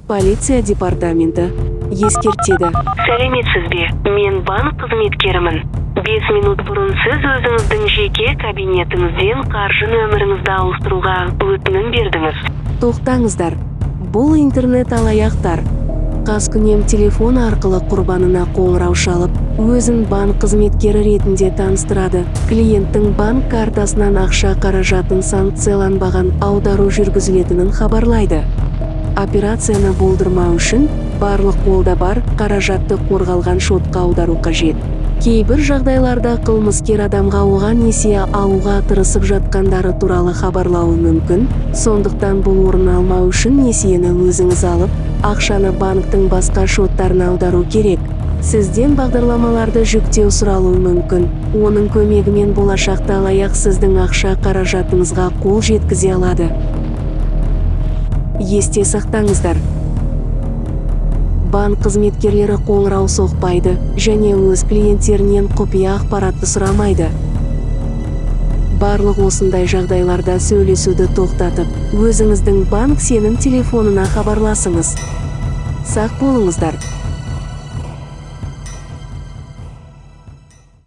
Полиция департаменті ескертеді. Сәлеметсіз бе? Мен банк қызметкерімін. 5 минут бұрын сіз өзіңіздің жеке кабинетіңізден қаржы нөміріңізді ауыстыруға өтінім бердіңіз. Тоқтаңыздар. Бұл интернет алаяқтар. Қаскүнем телефон арқылы құрбанына қоңырау шалып, өзін банк қызметкері ретінде таныстырады. Клиенттің банк картасынан ақша қаражатын санкцияланбаған аудару жүргізілетінін хабарлайды. Операцияны болдырмау үшін барлық қолда бар қаражатты қорғалған шотқа аудару қажет. Кейбір жағдайларда қылмыскер адамға оған несие алуға тырысып жатқандары туралы хабарлауы мүмкін. Сондықтан бұл орын алмау үшін несиені өзіңіз алып, ақшаны банктың басқа шоттарына аудару керек. Сізден бағдарламаларды жүктеу сұралуы мүмкін. Оның көмегімен болашақта алаяқ сіздің ақша қаражатыңызға қол жеткізе алады. Есте сақтаңыздар. Банк қызметкерлері қоңырау соқпайды және өз клиенттерінен құпия ақпаратты сұрамайды. Барлық осындай жағдайларда сөйлесуді тоқтатып, өзіңіздің банк сенім телефонына хабарласыңыз. Сақ болыңыздар.